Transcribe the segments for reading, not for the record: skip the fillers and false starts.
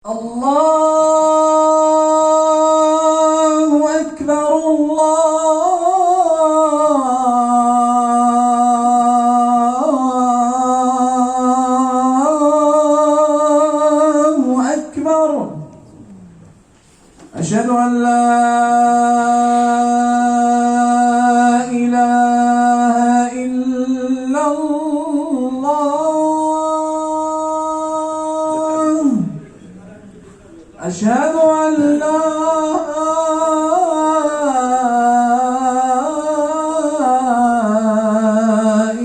الله أكبر الله أكبر أشهد أن لا إله إلا الله أشهد أن لا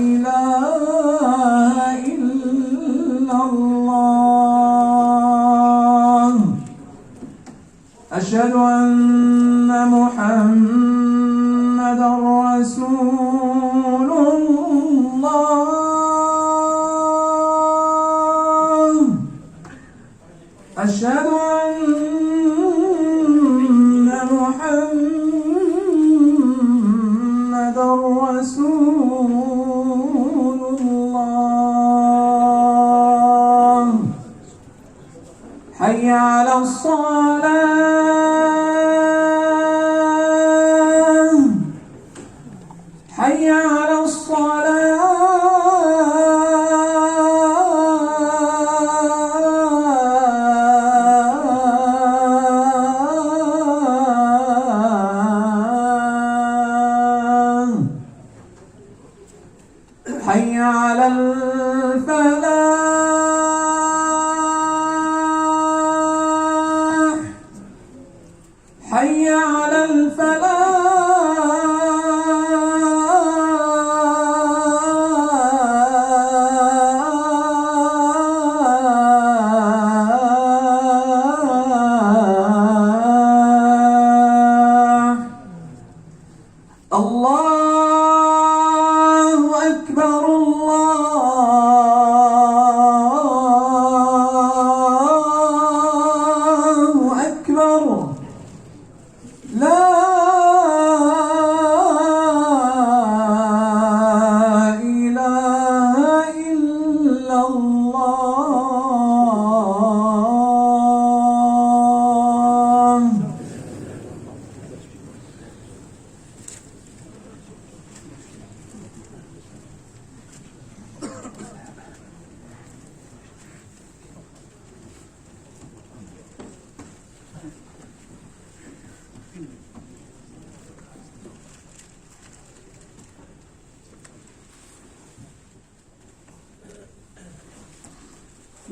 إله إلا الله أشهد أن محمدًا رسول الله أشهد أن محمدًا رسول الله حي على الصلاة حي على الصلاة حي على الفلاح حي على الفلاح الله أكبر الله أكبر لا إله إلا الله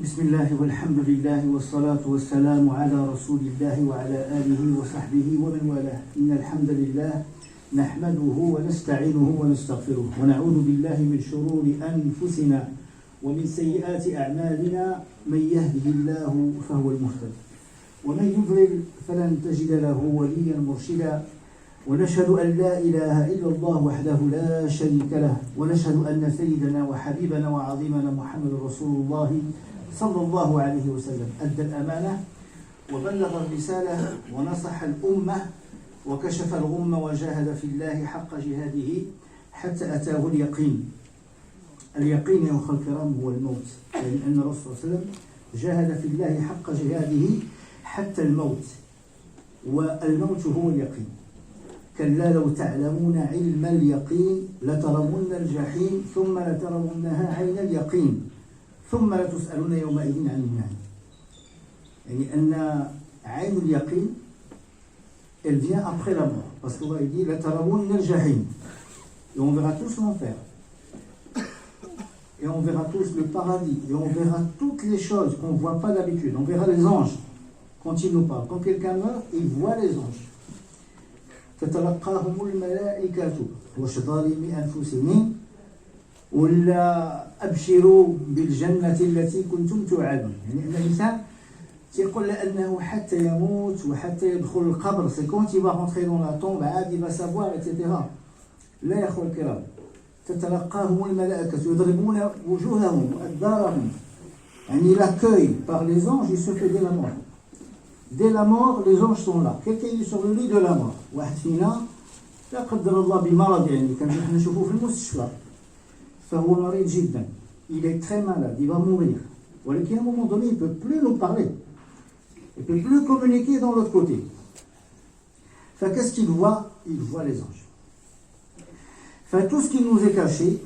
بسم الله والحمد لله والصلاة والسلام على رسول الله وعلى آله وصحبه ومن والاه. إن الحمد لله نحمده ونستعينه ونستغفره ونعوذ بالله من شرور أنفسنا ومن سيئات أعمالنا. من يهده الله فهو المهتد ومن يضلل فلن تجد له وليا مرشدا. ونشهد أن لا إله إلا الله وحده لا شريك له ونشهد أن سيدنا وحبيبنا وعظيمنا محمد رسول الله صلى الله عليه وسلم أدى الأمانة وبلغ الرسالة ونصح الأمة وكشف الغمة وجاهد في الله حق جهاده حتى أتاه اليقين. اليقين يا أخوة الكرام هو الموت، لأن الرسول صلى الله عليه وسلم جاهد في الله حق جهاده حتى الموت، والموت هو اليقين. كلا لو تعلمون علم اليقين لترون الجحيم ثم لترونها عين اليقين ثم لتسألون يومئذ عن النعيم. يعني أن عين اليقين elle vient après la mort, parce qu'on va dire لترون الجحيم et on verra tous l'enfer et on verra tous le paradis et on verra toutes les choses qu'on ne voit pas d'habitude. On verra les anges quand ils nous parlent. Quand quelqu'un meurt, il voit les anges. تتلقاهم الملائكة وش ظالمي أنفسهم ولا أبشروا بالجنة التي كنتم توعدون. يعني أن الإنسان يقول لأنه حتى يموت وحتى يدخل القبر c'est quand il va rentrer dans la tombe عاد il va savoir etc. لا يا أخوة الكرام، تتلقاهم الملائكة يضربون وجوههم وأدبارهم. يعني l'accueil par les anges il se fait dès la mort. Dès la mort les anges sont là. Quelqu'un est sur le lit de la mort. واحد فينا لا قدر الله بمرض يعني كان نحن نشوفوه في المستشفى فهو مريض جدا. Il est très malade, il va mourir. ولكن à un moment donné il ne peut plus nous parler. Il ne peut plus communiquer dans l'autre côté. Enfin, qu'est-ce qu'il voit? Il voit les anges. Enfin, tout ce qui nous est caché,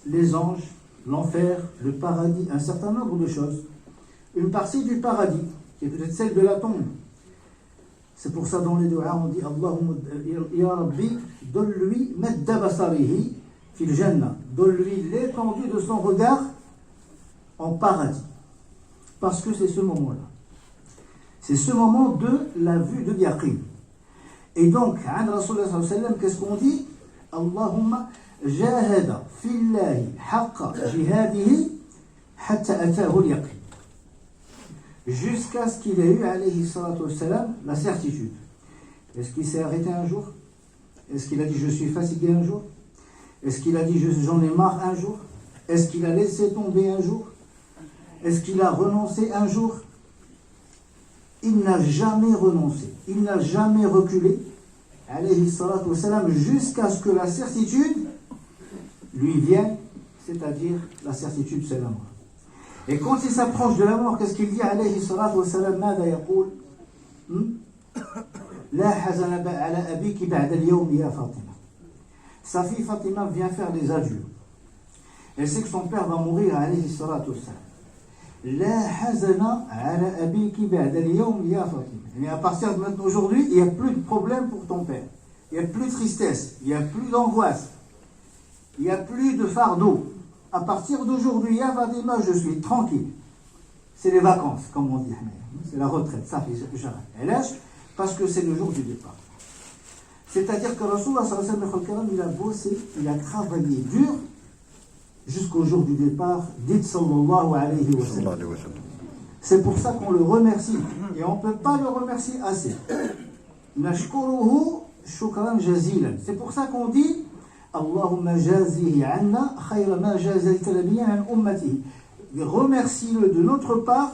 les anges, l'enfer, le paradis, un certain nombre de choses, une partie du paradis, qui est peut-être celle de la tombe. C'est pour ça dans les doigts on dit Allahumma ya Rabbi, donne-lui madda basarihi fil jannah, donne-lui l'étendue de son regard en paradis. Parce que c'est ce moment-là. C'est ce moment de la vue de Yaqin. Et donc, An Rasulullah sallallahu alayhi wa sallam, qu'est-ce qu'on dit? Allahumma jahada fillahi haqqa jihadihi hatta atahu al-yaqin. Jusqu'à ce qu'il ait eu, alayhi salatu wassalam, la certitude. Est-ce qu'il s'est arrêté un jour? Est-ce qu'il a dit je suis fatigué un jour? Est-ce qu'il a dit j'en ai marre un jour? Est-ce qu'il a laissé tomber un jour? Est-ce qu'il a renoncé un jour? Il n'a jamais renoncé, il n'a jamais reculé, alayhi salatu wassalam, jusqu'à ce que la certitude lui vienne, c'est-à-dire la certitude c'est la mort. Et quand il s'approche de la mort, qu'est-ce qu'il dit, alayhi salatu wassalam? Mada yaqul? La hazana ala abiki ba'da al-yawm ya Fatima. Sa fille Fatima vient faire des adieux. Elle sait que son père va mourir, alayhi salatu wassalam. La hazana ala abiki ba'da al-yawm ya Fatima. Et à partir de maintenant, aujourd'hui, il n'y a plus de problème pour ton père. Il n'y a plus de tristesse, il n'y a plus d'angoisse, il n'y a plus de fardeau. À partir d'aujourd'hui, ya Fatima, je suis tranquille. C'est les vacances, comme on dit. C'est la retraite, ça fait elle lâche parce que c'est le jour du départ. C'est-à-dire que Rasulullah sallallahu alayhi wa sallam, il a bossé, il a travaillé dur jusqu'au jour du départ, dites sallallahu alayhi wa sallam. C'est pour ça qu'on le remercie. Et on ne peut pas le remercier assez. Nashkuruhu shukran jazilan. C'est pour ça qu'on dit Allahumma jazihi anna khayra ma jazayta nabiyyan an ummatihi. Remercie-le de notre part,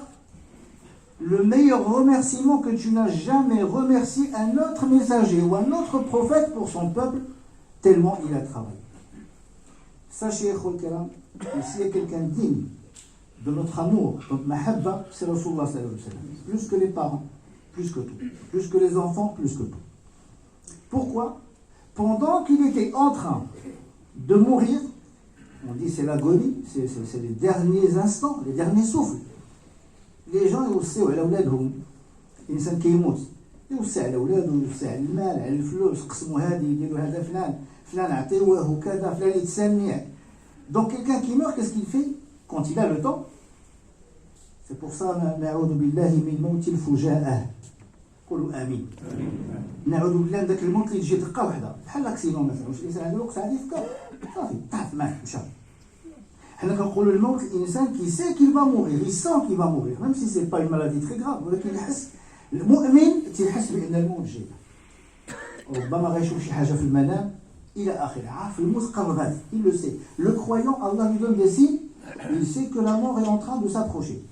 le meilleur remerciement que tu n'as jamais remercié un autre messager ou un autre prophète pour son peuple, tellement il a travaillé. Sachez, Ikhwal Kiram, que s'il y a quelqu'un digne de notre amour, de notre mahabba, c'est Rasulullah sallallahu alayhi wa sallam. Plus que les parents, plus que tout. Plus que les enfants, plus que tout. Pourquoi? Pendant qu'il était en train de mourir, on dit c'est l'agonie, c'est les derniers instants, les derniers souffles. Les gens يوصيوا على أولادهم الإنسان كيموت يوصي على أولاده يوصي على المال على الفلوس قسموا هذه يديروا هذا فلان عطيوه كذا فلان يتسمي. Donc quelqu'un qui meurt, qu'est-ce qu'il fait quand il a le temps? C'est pour ça نعوذ بالله من موت الفجاءة. قولوا آمين. نعوذ بالله من ذاك الموت اللي تجي دقة واحدة بحال لاكسيدون مثلا، واش الإنسان عنده الوقت عادي يفكر صافي طاح مات مشى. حنا كنقولوا الموت الانسان qui sait qu'il va mourir, il sent qu'il va mourir, même si c'est pas une maladie très grave, ولكن يحس المؤمن تيحس بان الموت جاي. ربما غيشوف شي حاجه في المنام الى اخره، عارف الموت قربت, il le sait. Le croyant, Allah lui donne des signes, il sait que la mort est en train de s'approcher.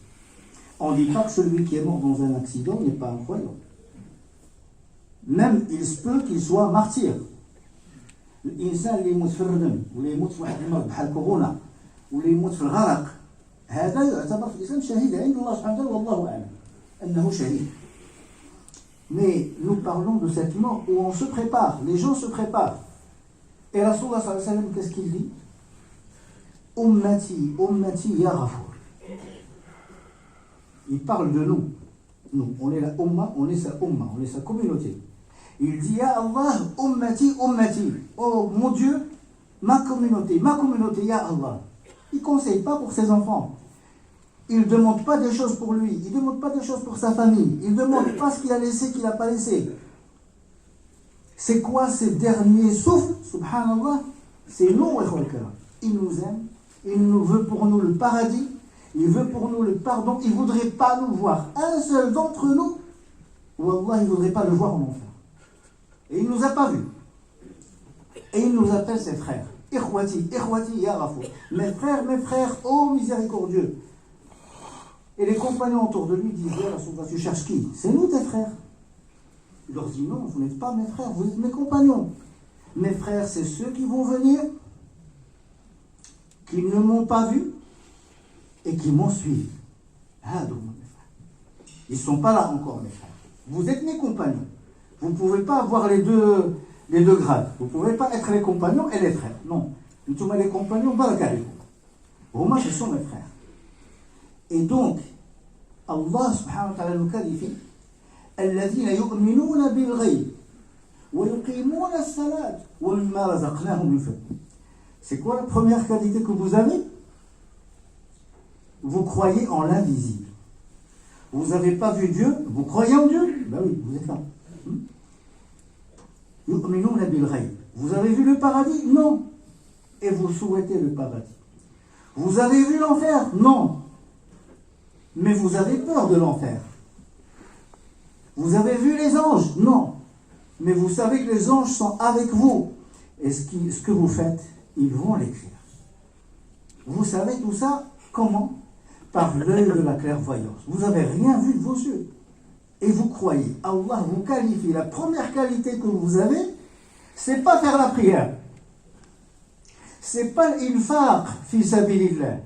On ne dit pas que celui qui est mort dans un accident n'est pas un croyant. Même il se peut qu'il soit martyr. الانسان اللي يموت في الردم ولا يموت في واحد المرض بحال كورونا ولا يموت في الغرق, هذا يعتبر في الإسلام شهيد عند الله سبحانه وتعالى والله أعلم أنه شهيد. Mais nous parlons de cette mort où on se prépare, les gens se préparent. Et Rasulullah sallallahu alayhi wa sallam, qu'est-ce qu'il dit? Ummati, ummati ya Ghafour. Il parle de nous. Nous, on est la umma, on est sa umma, on est sa communauté. Il dit ya Allah, ummati, ummati. Oh mon Dieu, ma communauté, ya Allah. Il ne conseille pas pour ses enfants. Il ne demande pas des choses pour lui. Il ne demande pas des choses pour sa famille. Il ne demande pas ce qu'il a laissé, qu'il n'a pas laissé. C'est quoi ces derniers souffles? Subhanallah, c'est nous, il nous aime. Il nous veut pour nous le paradis. Il veut pour nous le pardon. Il ne voudrait pas nous voir. Un seul d'entre nous, Wallah, il ne voudrait pas le voir en enfer. Et il ne nous a pas vus. Et il nous appelle ses frères. Ikhwati, ya Ghafour. Mes frères, oh miséricordieux. Et les compagnons autour de lui disaient, Rasulullah, tu cherches qui? C'est nous tes frères. Il leur dit, non, vous n'êtes pas mes frères, vous êtes mes compagnons. Mes frères, c'est ceux qui vont venir, qui ne m'ont pas vu, et qui m'ont suivi. Ils ne sont pas là encore, mes frères. Vous êtes mes compagnons. Vous ne pouvez pas avoir les deux grades. Vous ne pouvez pas être les compagnons et les frères. Non. Nous sommes les compagnons, barakalikum. Romains, ce sont mes frères. Et donc, Allah subhanahu wa ta'ala nous qualifie الذين يؤمنون بالغيب ويقيمون الصلاة ومما رزقناهم ينفقون. C'est quoi la première qualité que vous avez? Vous croyez en l'invisible. Vous n'avez pas vu Dieu, vous croyez en Dieu? Ben oui, vous êtes là. يؤمنون بالغيب. Vous avez vu le paradis? Non. Et vous souhaitez le paradis. Vous avez vu l'enfer? Non. Mais vous avez peur de l'enfer. Vous avez vu les anges? Non. Mais vous savez que les anges sont avec vous. Et ce que vous faites, ils vont l'écrire. Vous savez tout ça comment? Par l'œil de la clairvoyance. Vous n'avez rien vu de vos yeux. Et vous croyez. Allah vous qualifie. La première qualité que vous avez, c'est pas faire la prière. C'est pas l'infaq fi sabilillah.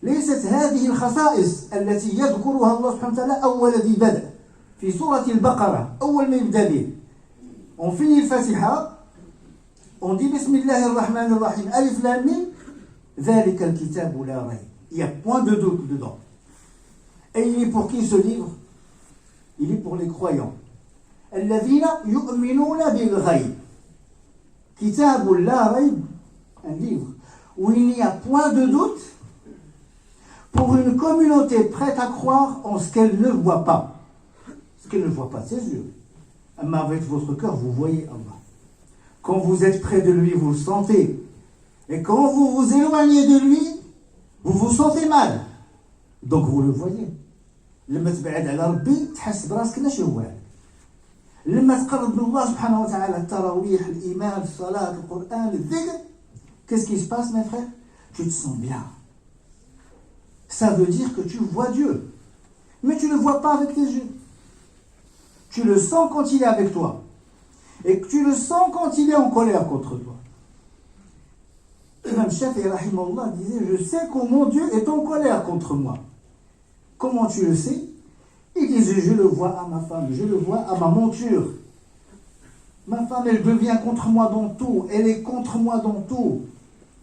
ليست هذه الخصائص التي يذكرها الله سبحانه وتعالى أول ذي بدء في سورة البقرة أول ما يبدأ به. On finit le Fatiha, on dit بسم الله الرحمن الرحيم ألف لام ميم ذلك الكتاب لا ريب. Il n'y a point de doute dedans. Et il est pour qui ce livre? Il est pour les croyants. الذين يؤمنون بالغيب. كتاب لا ريب, un livre où il n'y a point de doute pour une communauté prête à croire en ce qu'elle ne voit pas. Ce qu'elle ne voit pas de ses yeux. Mais avec votre cœur, vous voyez Allah. Quand vous êtes près de lui, vous le sentez. Et quand vous vous éloignez de lui, vous vous sentez mal. Donc vous le voyez. لما تبعد على ربي تحس براسك لا شوال. لما تقرب من الله سبحانه وتعالى التراويح, الإيمان, الصلاة, القرآن, الذكر, qu'est-ce qui se passe mes frères? Tu te sens bien. Ça veut dire que tu vois Dieu. Mais tu ne le vois pas avec tes yeux. Tu le sens quand il est avec toi. Et tu le sens quand il est en colère contre toi. Imam Shafi'i rahimahullah disait, je sais comment Dieu est en colère contre moi. Comment tu le sais? Il disait, je le vois à ma femme, je le vois à ma monture. Ma femme, elle devient contre moi dans tout. Elle est contre moi dans tout.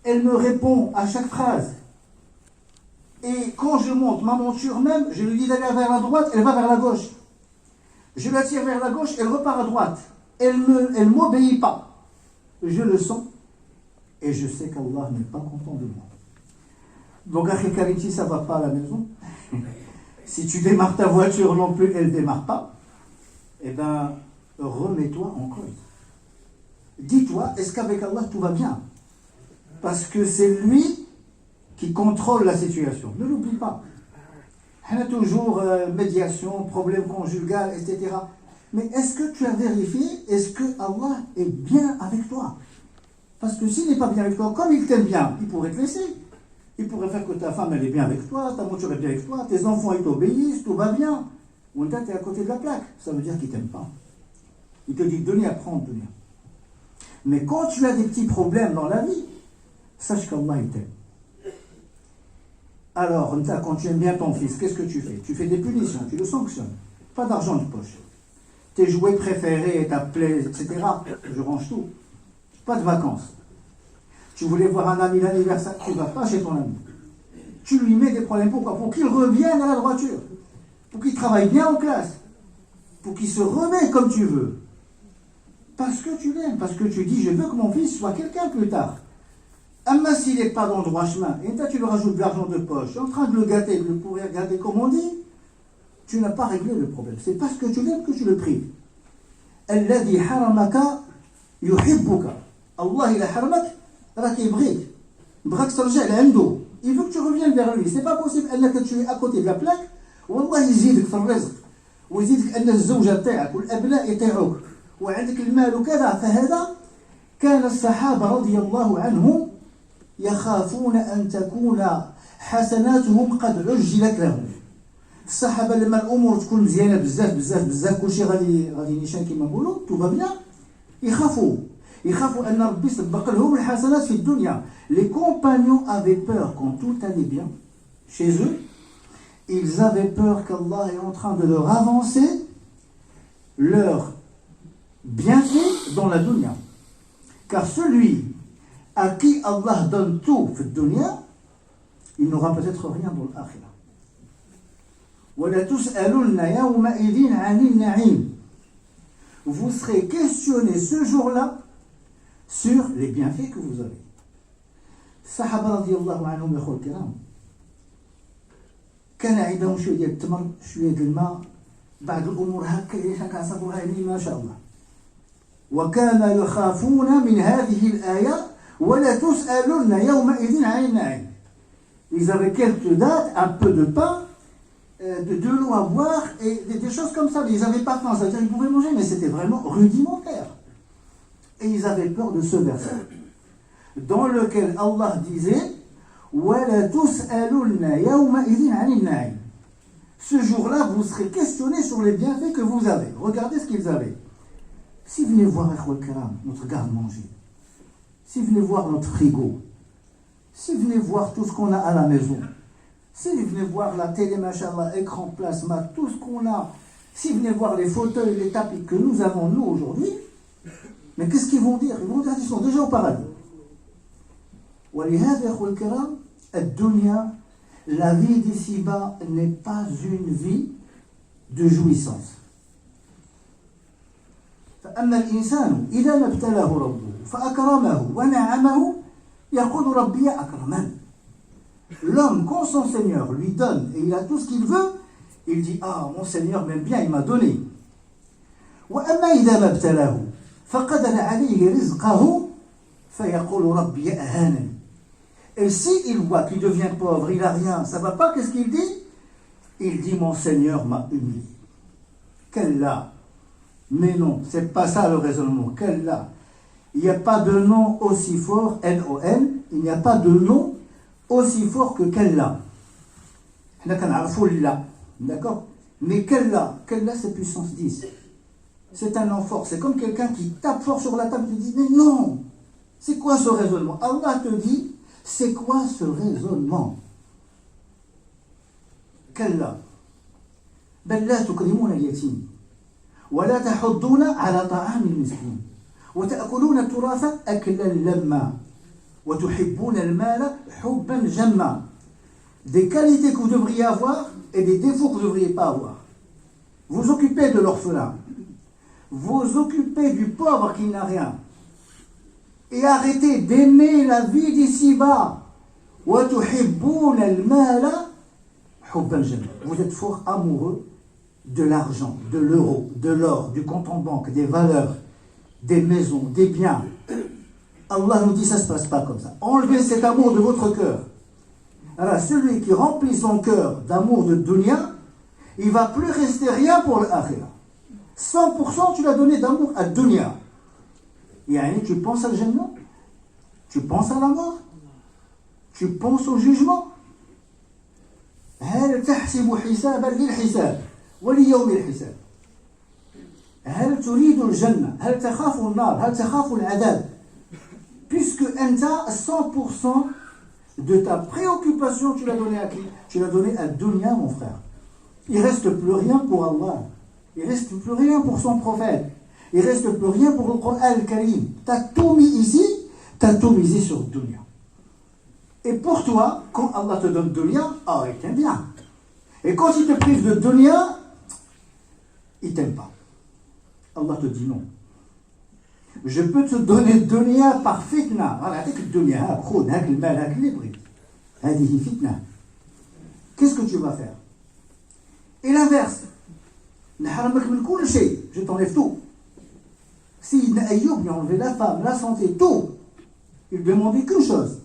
Elle me répond à chaque phrase. Et quand je monte ma monture même, je lui dis d'aller vers la droite, elle va vers la gauche. Je la tire vers la gauche, elle repart à droite. Elle m'obéit pas. Je le sens. Et je sais qu'Allah n'est pas content de moi. Donc, Akhi Karim, si ça ne va pas à la maison, si tu démarres ta voiture non plus, elle ne démarre pas, eh bien, remets-toi en cause. Dis-toi, est-ce qu'avec Allah tout va bien? Parce que c'est lui qui contrôle la situation. Ne l'oublie pas. On a toujours médiation, problème conjugal, etc. Mais est-ce que tu as vérifié, est-ce que Allah est bien avec toi? Parce que s'il n'est pas bien avec toi, comme il t'aime bien, il pourrait te laisser. Il pourrait faire que ta femme elle est bien avec toi, ta monture est bien avec toi, tes enfants ils t'obéissent, tout va bien. Ou tu es à côté de la plaque. Ça veut dire qu'il ne t'aime pas. Il te dit donner, apprendre, donner. Mais quand tu as des petits problèmes dans la vie, sache qu'Allah il t'aime. Alors, quand tu aimes bien ton fils, qu'est-ce que tu fais? Tu fais des punitions, tu le sanctionnes. Pas d'argent de poche. Tes jouets préférés, ta plaie, etc. Je range tout. Pas de vacances. Tu voulais voir un ami l'anniversaire, tu ne vas pas chez ton ami. Tu lui mets des problèmes. Pourquoi? Pour qu'il revienne à la droiture. Pour qu'il travaille bien en classe. Pour qu'il se remette comme tu veux. Parce que tu l'aimes. Parce que tu dis, je veux que mon fils soit quelqu'un plus tard. Amma s'il n'est pas dans le droit chemin, et toi tu lui rajoutes de l'argent de poche, tu es en train de le gâter, de le pourrir gâter comme on dit, tu n'as pas réglé le problème. C'est parce que tu l'aimes que tu le prives. Alladhi haramaka yuhibbuka. Allah il a haramak, rak yibghik. Brak tarja' l'ando. Il veut que tu reviennes vers lui. C'est pas possible que tu es à côté de la plaque. Wallah يزيدك في الرزق. ويزيدك أن الزوجة تاعك والأبناء يطيعوك. وعندك المال وكذا. فهذا كان الصحابة رضي الله عنهم يخافون أن تكون حسناتهم قد عجلت لهم. الصحابة لما الأمور تكون مزيانة بزاف بزاف بزاف كلشي غادي نيشان كما نقولوا tout va bien, يخافوا أن ربي سبق لهم الحسنات في الدنيا. Les compagnons avaient peur quand tout allait bien chez eux ils avaient peur qu'Allah est en train de leur avancer leur bienfait dans la dunya. Car celui à qui Allah donne tout في الدنيا, il n'aura peut-être rien dans l'akhirah. وَلَتُسْأَلُنَّ يَوْمَئِذٍ عَنِ النَّعِيمِ. Vous serez questionné ce jour-là sur les bienfaits que vous avez. الصحابة رضي الله عنهم يا أخوة الكرام كان عندهم شوية ديال التمر شوية ديال الماء بعض الأمور هكا اللي كنعصبوها يعني ما شاء الله وكان يخافون من هذه الآية ولا تسألن يومئذ عن النعيم. Ils avaient quelques dates, un peu de pain, de l'eau à boire et des choses comme ça. Ils n'avaient pas faim, c'est-à-dire qu'ils pouvaient manger, mais c'était vraiment rudimentaire. Et ils avaient peur de ce verset dans lequel Allah disait وَلَا تُسْأَلُنَّ يَوْمَئِذٍ عَنِ النَّعِيمِ. Ce jour-là, vous serez questionné sur les bienfaits que vous avez. Regardez ce qu'ils avaient. Si vous venez voir notre garde-manger, si vous venez voir notre frigo, si vous venez voir tout ce qu'on a à la maison, si vous venez voir la télé, machallah, écran plasma, tout ce qu'on a, si vous venez voir les fauteuils, les tapis que nous avons, nous, aujourd'hui, mais qu'est-ce qu'ils vont dire? Ils vont dire qu'ils sont déjà au paradis. ولهذا يا أخوة الكرام الدنيا, la vie d'ici-bas n'est pas une vie de jouissance. فأما الإنسان إذا ما ابتلاه ربه فأكرمه ونعمه يقول ربي أكرمن. L'homme, quand son Seigneur lui donne et il a tout ce qu'il veut, il dit ah mon Seigneur m'aime bien, il m'a donné. وأما إذا ما ابتلاه فقدر عليه رزقه فيقول ربي أهانني. Et si il voit qu'il devient pauvre, il n'a rien, ça ne va pas, qu'est-ce qu'il dit? Il dit mon Seigneur m'a humilié. Qu'Allah. Mais non, ce n'est pas ça le raisonnement. Qu'Allah. Il n'y a pas de nom aussi fort, N-O-N, il n'y a pas de nom aussi fort que qu'Allah. D'accord? Mais qu'Allah c'est puissance 10. C'est un nom fort. C'est comme quelqu'un qui tape fort sur la table et te dit mais non, c'est quoi ce raisonnement? Allah te dit c'est quoi ce raisonnement? كلا بل لا تكرمون اليتيم ولا تحضون على طعام المسكين وتأكلون التراث أكلا لما وتحبون المال حبا جما. Des qualités que vous devriez avoir et des défauts que vous ne devriez pas avoir. Vous occupez de l'orphelin, vous occupez du pauvre qui n'a rien. Et arrêtez d'aimer la vie d'ici-bas. وَتُحِبُّونَ الْمَالَ حُبًّا جَمًّا. Vous êtes fort amoureux de l'argent, de l'euro, de l'or, du compte en banque, des valeurs, des maisons, des biens. Allah nous dit ça ne se passe pas comme ça. Enlevez cet amour de votre cœur. Alors celui qui remplit son cœur d'amour de dunya, il ne va plus rester rien pour l'akhirah. 100% tu l'as donné d'amour à dunya. Yani, tu penses à le Jannah, tu penses à la mort, tu penses au jugement. هل تحسب حسابا للحساب وليوم الحساب؟ هل تريد الجنة؟ هل تخاف النار؟ هل تخاف العذاب؟ Puisque أنت 100% de ta préoccupation, tu l'as donné à qui? Tu l'as donné à dunya, mon frère. Il ne reste plus rien pour Allah. Il ne reste plus rien pour son prophète. Il ne reste plus rien pour le Coran al-Karim. Tu as tout mis ici, tu as tout misé sur dunya. Et pour toi, quand Allah te donne dunya, oh, il t'aime bien. Et quand il te prive de dunya, il t'aime pas. Allah te dit non. Je peux te donner dunya par fitna. Voilà, avec le dunya, avec le mal, avec les brides. Hadihi fitna. Qu'est-ce que tu vas faire? Et l'inverse. Je t'enlève tout. Si Ayoub lui a enlevé la femme, la santé, tout, il demandait qu'une chose.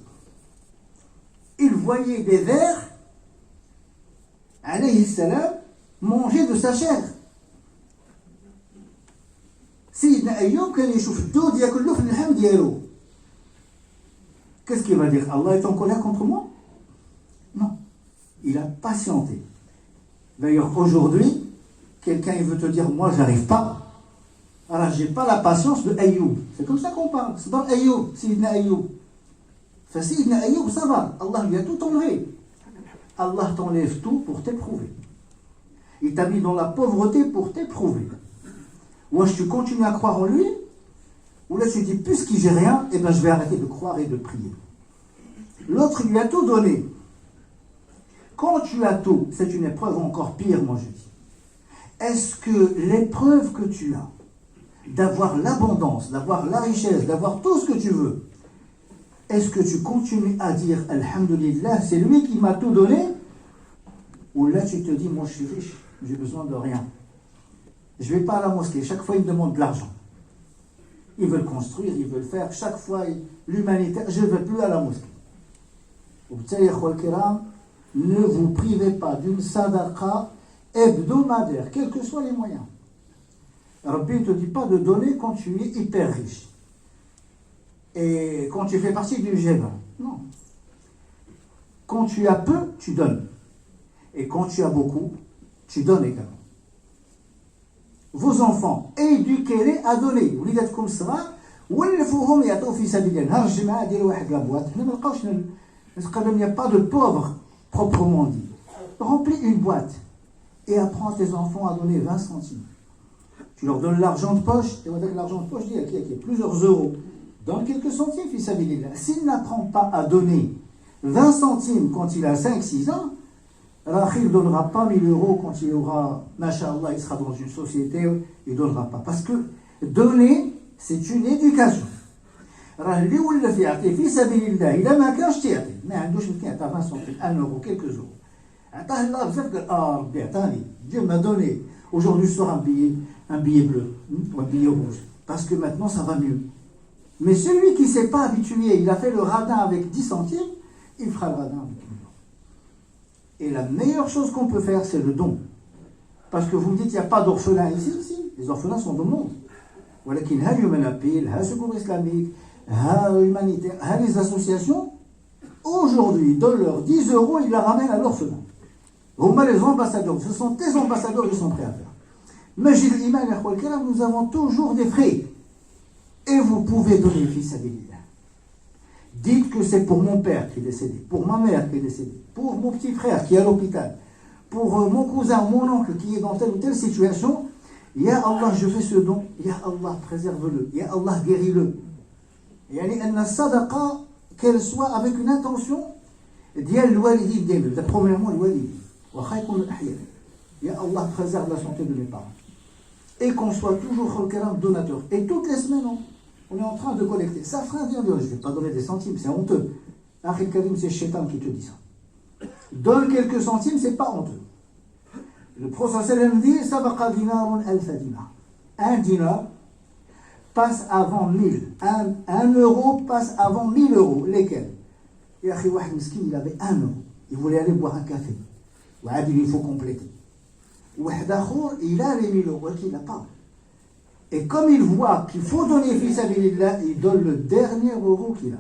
Il voyait des vers, alayhi salam, manger de sa chair. Sayyidina Ayoub, quand il يشوف الدود ياكله في اللحم ديالو. Qu'est-ce qu'il va dire? Allah est en colère contre moi? Non. Il a patienté. D'ailleurs, aujourd'hui, quelqu'un il veut te dire, moi, j'arrive pas. Alors, j'ai pas la patience de Ayoub. C'est comme ça qu'on parle. C'est dans Ayoub, Sayyidina Ayoub. Sayyidina Ayoub, ça va. Allah lui a tout enlevé. Allah t'enlève tout pour t'éprouver. Il t'a mis dans la pauvreté pour t'éprouver. Ou est-ce que tu continues à croire en lui, ou là tu dis, puisque j'ai rien, eh ben je vais arrêter de croire et de prier. L'autre, il lui a tout donné. Quand tu as tout, c'est une épreuve encore pire, moi je dis. Est-ce que l'épreuve que tu as, d'avoir l'abondance, d'avoir la richesse, d'avoir tout ce que tu veux, est-ce que tu continues à dire Alhamdulillah, c'est lui qui m'a tout donné? Ou là tu te dis, moi je suis riche, j'ai besoin de rien. Je ne vais pas à la mosquée, chaque fois ils me demandent de l'argent. Ils veulent construire, ils veulent faire, chaque fois l'humanitaire, je ne vais plus à la mosquée. Ne vous privez pas d'une sadaqa hebdomadaire, quels que soient les moyens. Rabbi ne te dit pas de donner quand tu es hyper riche. Et quand tu fais partie du G20. Non. Quand tu as peu, tu donnes. Et quand tu as beaucoup, tu donnes également. Vos enfants, éduquez-les à donner. وليداتكم الصغار ولفوهم يعطوا في سبيل الله. نهار الجمعة ديروا واحد لابواط. حنا ما نلقاوش il n'y a pas de pauvres proprement dit. Remplis une boîte et apprends à tes enfants à donner 20 centimes. Tu leur donnes l'argent de poche, et avec l'argent de poche, dis à qui plusieurs euros. Donne quelques centimes, fi sabilillah. S'il n'apprend pas à donner 20 centimes quand il a 5-6 ans, il ne donnera pas 1000 euros quand il aura, Masha'Allah, il sera dans une société, il ne donnera pas. Parce que donner, c'est une éducation. اللي ولا في يعطي في سبيل الله اذا ما كانش تعطي ما عندوش يمكن يعطي 20 سنتيم 1 euro quelques euros عطاه الله بزاف قال ربي عطاني Dieu m'a donné aujourd'hui je sors un billet bleu ou un billet rouge parce que maintenant ça va mieux. Mais celui qui ne s'est pas habitué, il a fait le radin avec 10 centimes, il fera le radin avec 1 euro. Et la meilleure chose qu'on peut faire, c'est le don. Parce que vous me dites, il n'y a pas d'orphelins ici, si, les orphelins sont dans le monde. ولكن ها اليومنابيل ها Secours Islamique, humanitaire, les associations, aujourd'hui, donnent leurs 10 euros, ils la ramènent à l'orphelin. Les ambassadeurs, ce sont tes ambassadeurs qui sont prêts à faire. Majid Iman, nous avons toujours des frais. Et vous pouvez donner fils à Billah. Dites que c'est pour mon père qui est décédé, pour ma mère qui est décédée, pour mon petit frère qui est à l'hôpital, pour mon cousin, mon oncle qui est dans telle ou telle situation. Ya Allah, je fais ce don. Ya Allah, préserve-le. Ya Allah, guéris-le. يعني أن الصدقة qu'elle soit avec une intention ديال الوالدين ديالنا. Premièrement الوالدين واخا يكونوا أحياء. Ya Allah, préserve la santé de mes parents. Et qu'on soit toujours donateur. Et toutes les semaines, on est en train de collecter. Ça fera dire, je ne vais pas donner des centimes, c'est honteux. Akhil Karim, c'est Shaitan qui te dit ça. Donne quelques centimes, c'est pas honteux. Le prophète sallam dit, Sabaqa dinarun alfa dinar. Un dinar passe avant 1000. Un euro passe avant 1000 euros. Lesquels? Et Akhi Wahid Miskin, il avait 1 euro. Il voulait aller boire un café. Il faut compléter. Wahid Akhour, il a les 1000 euros, qu'il n'a pas. Et comme il voit qu'il faut donner fils à Billah, il donne le dernier euro qu'il a.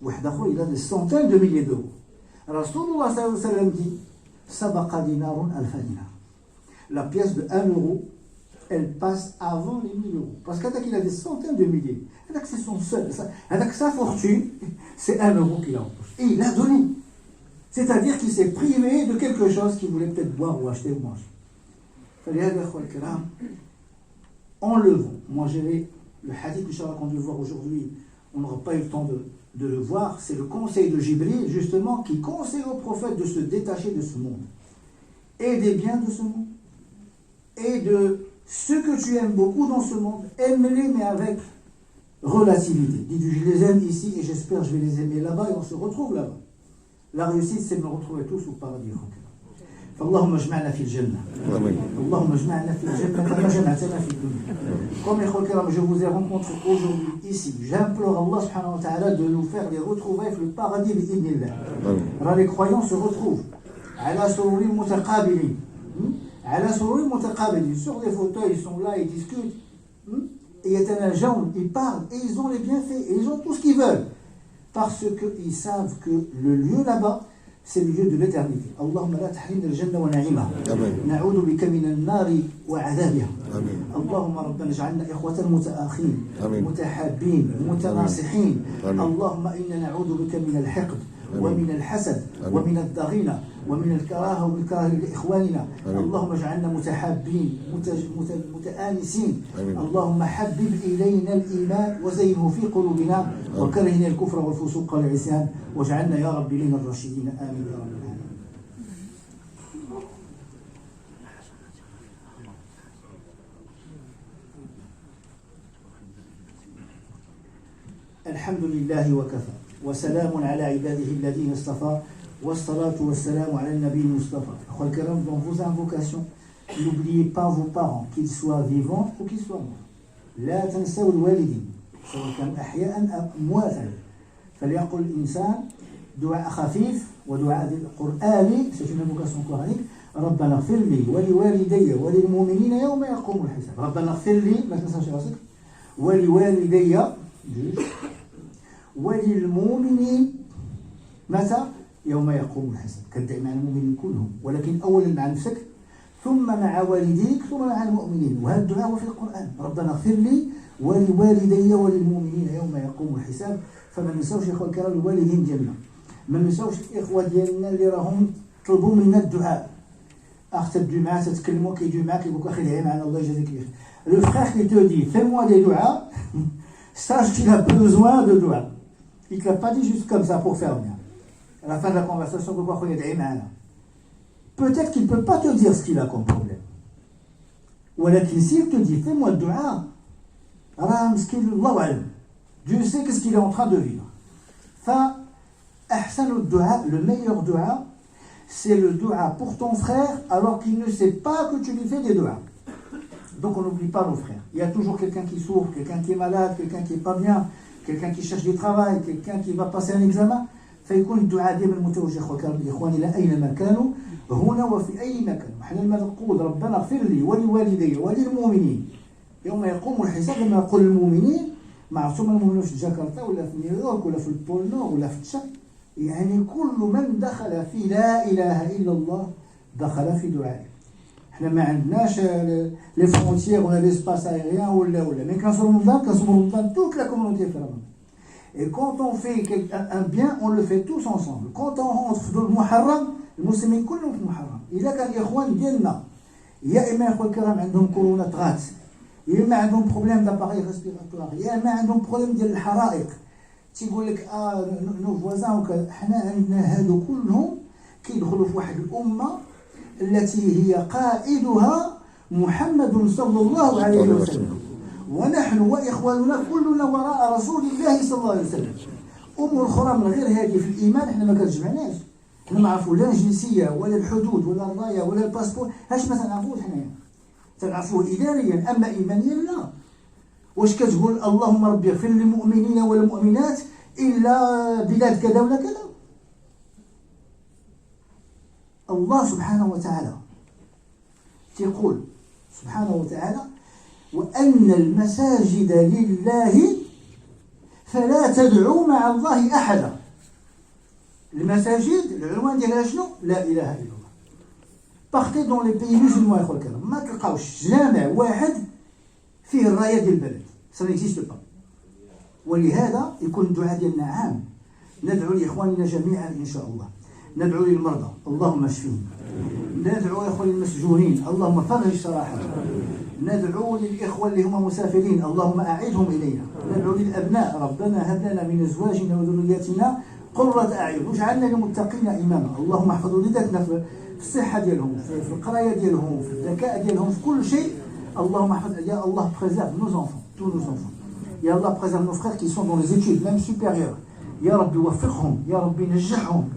Wahid Akhour, il a des centaines de milliers d'euros. Rasulullah sallallahu alayhi wa sallam dit, Sabaqa dinarun alfa dinar. La pièce de 1 euro, elle passe avant les 1000 euros. Parce qu'il a des centaines de milliers. C'est son seul. Avec sa fortune, c'est 1 euro qu'il a en poche. Et il l'a donné. C'est-à-dire qu'il s'est privé de quelque chose qu'il voulait peut-être boire ou acheter ou manger. Enlevons. Moi, j'ai le hadith qu'on veut voir aujourd'hui. On n'aura pas eu le temps de le voir. C'est le conseil de Jibril, justement, qui conseille au prophète de se détacher de ce monde. Et des biens de ce monde. Et de ceux que tu aimes beaucoup dans ce monde, aime-les, mais avec relativité. Dis-tu, je les aime ici et j'espère que je vais les aimer là-bas et on se retrouve là-bas. La réussite, c'est de me retrouver tous au paradis. فاللهم اجمعنا في الجنة. اللهم اجمعنا في الجنة كما جمعتنا في الدنيا. Comme les frères, je vous ai rencontrés aujourd'hui ici. J'implore Allah subhanahu wa ta'ala de nous faire les retrouvailles avec le paradis bi'idhnillah. Les croyants se retrouvent على سرور متقابلين. على سرور متقابلين. Sur des fauteuils, ils sont là, ils discutent. Et yatanajawun, ils parlent et ils ont les bienfaits et ils ont tout ce qu'ils veulent. Parce qu'ils savent que le lieu là-bas, c'est le lieu de l'éternité. Allahumma la tahrimna al-jannah wa na'imaha. Na'udhu bika min an-nar wa 'adhabiha. Allahumma rabbana ij'alna ikhwatan muta'akhin, mutahabbin, mutanasihin. Allahumma inna na'udhu bika min al-hiqd ومن الحسد ومن الضغينة ومن الكراهة والكراهة لإخواننا. اللهم اجعلنا متحابين متآنسين. اللهم حبب إلينا الإيمان وزينه في قلوبنا وكرهنا الكفر والفسوق والعصيان واجعلنا يا رب من الراشدين. آمين يا رب العالمين. الحمد لله وكفى وسلام على عباده الذين اصطفى والصلاة والسلام على النبي المصطفى. أخوة الكرام, dans vos invocations, n'oubliez pas vos parents, qu'ils soient vivants ou qu'ils soient morts. لا تنسوا الوالدين سواء كانوا أحياء أم أمواتا. فليقل الإنسان دعاء خفيف ودعاء قرآني, c'est une invocation coranique. ربنا اغفر لي ولوالدي وللمؤمنين يوم يقوم الحساب. ربنا اغفر لي, ما تنساش راسك, ولوالدي وللمؤمنين متى؟ يوم يقوم الحساب. كدعي مع المؤمنين كلهم, ولكن أولا مع نفسك ثم مع والديك ثم مع المؤمنين. وهذا الدعاء هو في القرآن. ربنا اغفر لي ولوالدي وللمؤمنين يوم يقوم الحساب. فما نساوش إخوة الكرام الوالدين ديالنا, ما نساوش الإخوة ديالنا اللي راهم طلبوا منا الدعاء. تدوي معاه تتكلموا كيدوي معاك كيقولك أخي دعي معنا الله يجازيك بخير. Le frère qui te dit fais-moi des doigts, sache qu'il a besoin de doigts. Il ne te l'a pas dit juste comme ça pour faire bien. À la fin de la conversation, peut-être qu'il ne peut pas te dire ce qu'il a comme problème. ولكن s'il te dit fais-moi le dua, Dieu sait qu'est-ce qu'il est en train de vivre. فأحسن الدعاء, le meilleur dua, c'est le dua pour ton frère alors qu'il ne sait pas que tu lui fais des doigts. Donc on n'oublie pas nos frères. Il y a toujours quelqu'un qui souffre, quelqu'un qui est malade, quelqu'un qui n'est pas bien, quelqu'un qui cherche du travail, quelqu'un qui va passer un examen. فيكون الدعاء دائما متوجه إخواني إلى أينما كانوا هنا وفي أي مكان. نحن لما نقول ربنا اغفر لي ولوالدي وللمؤمنين يوم يقوم الحساب, لما يقول المؤمنين معصوم المؤمنين في جاكرتا ولا في نيويورك ولا في البول نور ولا في تشاد, يعني كل من دخل في لا إله إلا الله دخل في دعائه. احنا ما عندناش لي فرونتيير ولا ليسباس aérien ولا mais quand on Ramadan, toute la communauté fait Ramadan. Et quand on fait un bien, on le fait tous ensemble. Quand on rentre dans le Muharram, المسلمين كلهم في المحرم. إذا كان الإخوان ديالنا يا إما إخوان الكرام عندهم كورونا طغات, يا إما عندهم بروبليم داباري ريسبيراتوار, يا إما عندهم بروبليم ديال الحرائق, تيقول لك نو فوازان وكذا. حنا عندنا هادو كلهم كيدخلوا في واحد الأمة التي هي قائدها محمد صلى الله عليه وسلم, ونحن وإخواننا كلنا وراء رسول الله صلى الله عليه وسلم. أمور أخرى من غير هذه في الإيمان احنا ما كتجمعناش. احنا ما نعرفوا لا الجنسية ولا الحدود ولا الراية ولا الباسبور, هاش ما تنعرفوش حنايا. تنعرفوه إداريا, أما إيمانيا لا. واش كتقول اللهم ربي اغفر للمؤمنين والمؤمنات إلا بلاد كذا ولا كذا؟ الله سبحانه وتعالى يقول سبحانه وتعالى وأن المساجد لله فلا تدعوا مع الله أحدا. المساجد العنوان ديالها شنو؟ لا إله إلا الله. Partez dans les pays musulmans يا الكرام, ما تلقاوش جامع واحد فيه الراية ديال البلد, ça n'existe pas. ولهذا يكون الدعاء ديالنا عام. ندعو لإخواننا جميعا إن شاء الله, ندعو للمرضى اللهم اشفهم, ندعو لإخوان المسجونين اللهم فرج سراحهم, ندعو للإخوة اللي هم مسافرين اللهم أعدهم إلينا, ندعو للأبناء ربنا هب لنا من أزواجنا وذرياتنا قرة أعين واجعلنا للمتقين إماما. اللهم احفظ ولادنا في الصحة ديالهم, في القراية ديالهم, في الذكاء ديالهم, في كل شيء. اللهم احفظ, يا الله préserve nos enfants, tous nos enfants. يا الله préserve nos frères qui sont dans les études même supérieures. يا ربي وفقهم, يا ربي نجحهم.